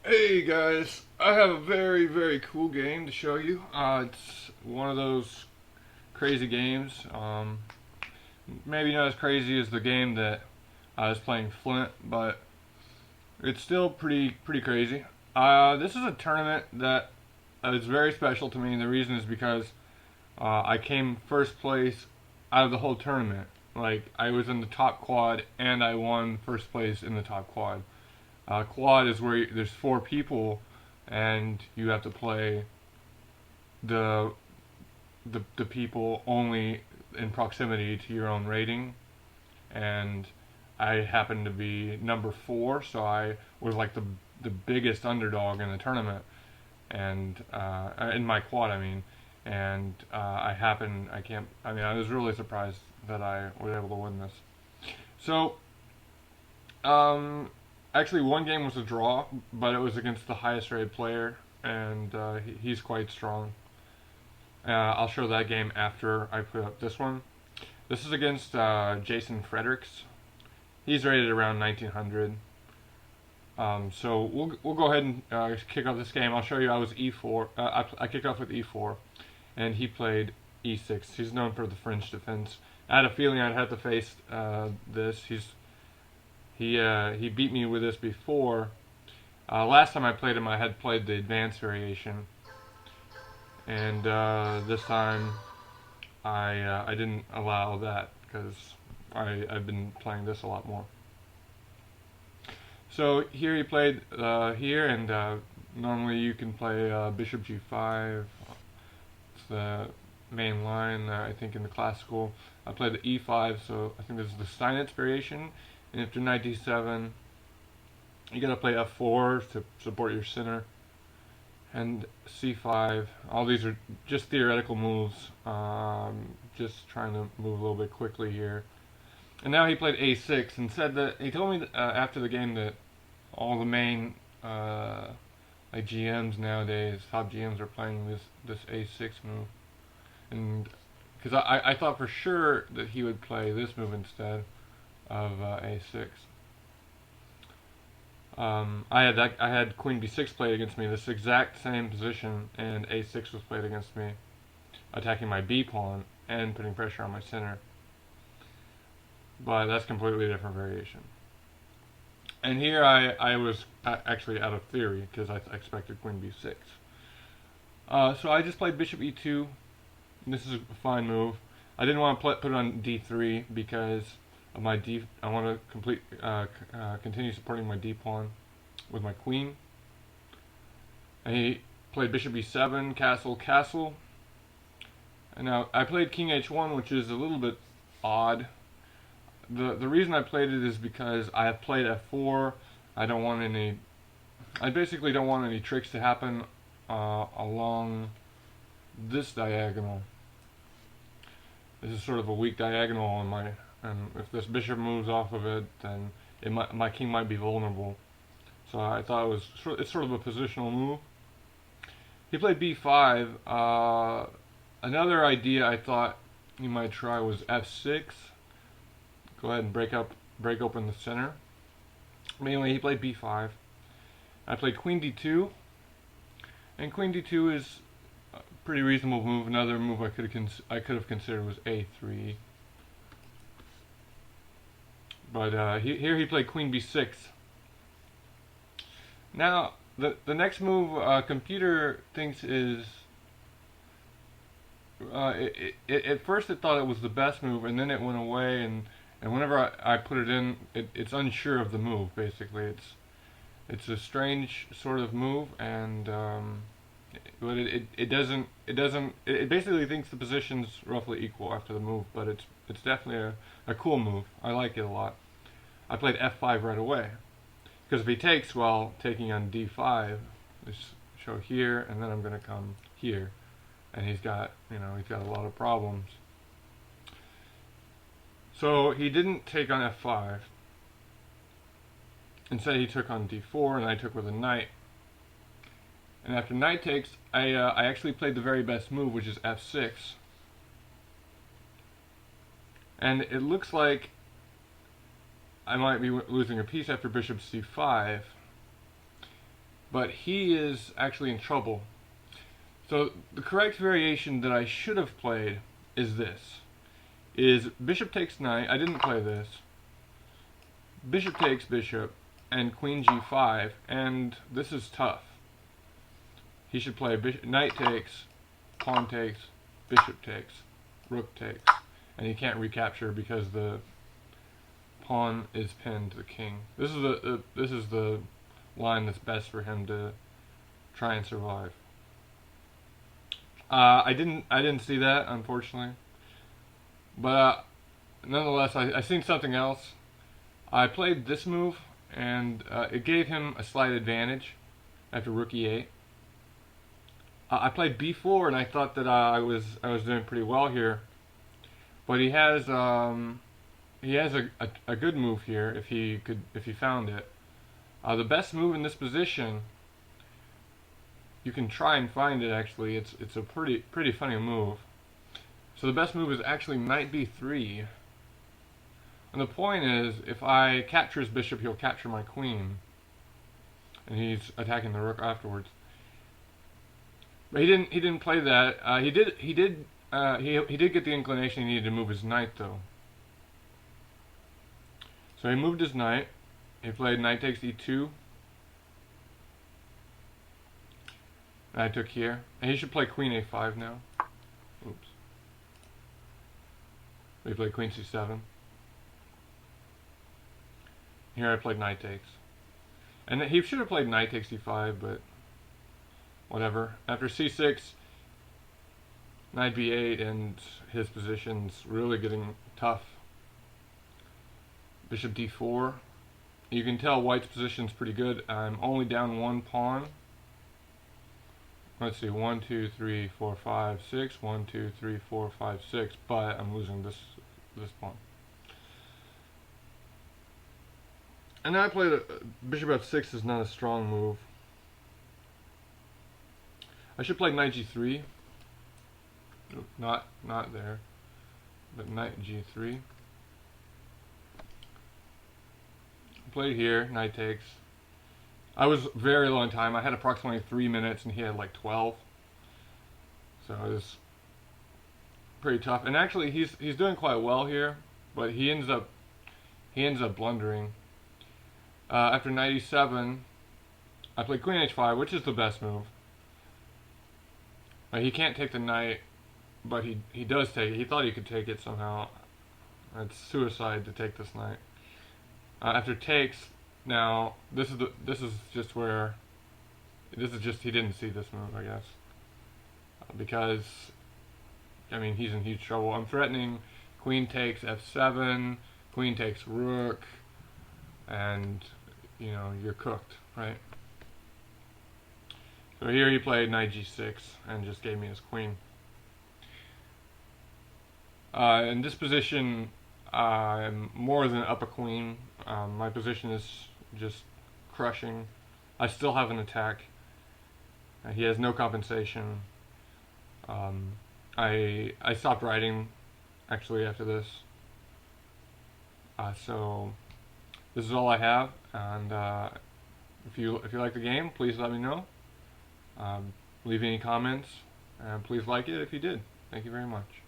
Hey guys, I have a very cool game to show you. It's one of those crazy games. Maybe not as crazy as the game that I was playing Flint, but it's still pretty crazy. This is a tournament that is very special to me, and the reason is because I came first place out of the whole tournament. Like I was in the top quad, and I won first place in the top quad. Quad is where there's four people, and you have to play the, the people only in proximity to your own rating. And I happened to be number four, so I was like the biggest underdog in the tournament, and in my quad, I mean. And I was really surprised that I was able to win this. So um, actually, one game was a draw, but it was against the highest rated player, and he's quite strong. I'll show that game after I put up this one. This is against Jason Fredericks. He's rated around 1900. So we'll go ahead and kick off this game. I'll show you. I was E4. I kicked off with E4, and he played E6. He's known for the French defense. I had a feeling I'd have to face this. He beat me with this before. Last time I played him, I had played the advanced variation, and this time I didn't allow that because I've been playing this a lot more. So here he played here, and normally you can play Bishop G5. It's the main line, I think, in the classical. I played the E5, so I think this is the Steinitz Variation. And after knight d7, you gotta play f4 to support your center. And c5. All these are just theoretical moves. Just trying to move a little bit quickly here. And now he played a6 and said that he told me after the game that all the main like GMs nowadays, top GMs, are playing this a6 move. And because I thought for sure that he would play this move instead of a6. I had queen b6 played against me, this exact same position, and a6 was played against me, attacking my b pawn and putting pressure on my center. But that's completely different variation. And here I was actually out of theory because I expected queen b6. So I just played bishop e2. This is a fine move. I didn't want to put it on d3 because of my d. I want to continue supporting my d pawn with my queen. And he played bishop e7, castle. And now I played king h1, which is a little bit odd. The reason I played it is because I have played f4. I basically don't want any tricks to happen along this diagonal. This is sort of a weak diagonal, and if this bishop moves off of it, then my king might be vulnerable. So I thought it's sort of a positional move. He played b5. Another idea I thought he might try was f6. Go ahead and break open the center. But anyway, he played b5. I played queen d2, and queen d2 is a pretty reasonable move. Another move I could have considered was a3. But here he played queen b6. Now the next move computer thinks is at first it thought it was the best move, and then it went away, and whenever I put it in, it's unsure of the move. Basically, it's a strange sort of move, and but it basically thinks the position's roughly equal after the move, but it's definitely a cool move. I like it a lot. I played f5 right away because if he takes while taking on d5, just show here, and then I'm going to come here, and he's got a lot of problems. So he didn't take on f5. Instead, he took on d4, and I took with a knight. And after knight takes, I actually played the very best move, which is f6. And it looks like I might be losing a piece after bishop c5. but he is actually in trouble. So the correct variation that I should have played is this. Is bishop takes knight. I didn't play this. Bishop takes bishop and queen g5, and this is tough. He should play bishop, knight takes, pawn takes, bishop takes, rook takes, and he can't recapture because the pawn is pinned to the king. This is the line that's best for him to try and survive. I didn't see that, unfortunately, but nonetheless, I seen something else. I played this move, and it gave him a slight advantage after rook e8. I played b4, and I thought that I was doing pretty well here, but he has a good move here if he found it. The best move in this position, you can try and find it. Actually, it's a pretty funny move. So the best move is actually knight b3. And the point is, if I capture his bishop, he'll capture my queen, and he's attacking the rook afterwards. But he didn't play that. He did get the inclination he needed to move his knight though. So he moved his knight. He played knight takes e2. And I took here, and he should play queen a5 now. Oops. He played queen c7. Here I played knight takes, and he should have played knight takes e5, but whatever. After c6, knight b8, and his position's really getting tough. Bishop d4. You can tell white's position's pretty good. I'm only down one pawn. Let's see, 1, 2, 3, 4, 5, 6. 1, 2, 3, 4, 5, 6. But I'm losing this pawn. And now I played bishop f6 is not a strong move. I should play knight g3. Not there, but knight g3. Played here, knight takes. I was very low in time. I had approximately 3 minutes, and he had like 12. So it was pretty tough. And actually, he's doing quite well here, but he ends up blundering. After knight e7, I played queen h5, which is the best move. He can't take the knight, but he does take it. He thought he could take it somehow. It's suicide to take this knight. After takes, now this is just he didn't see this move, I guess, because I mean he's in huge trouble. I'm threatening queen takes f7, queen takes rook, and you know you're cooked, right? So here he played knight g6 and just gave me his queen. In this position, I'm more than up a queen. My position is just crushing. I still have an attack. He has no compensation. I stopped writing actually after this. So this is all I have. And if you like the game, please let me know. Leave any comments, and please like it if you did. Thank you very much.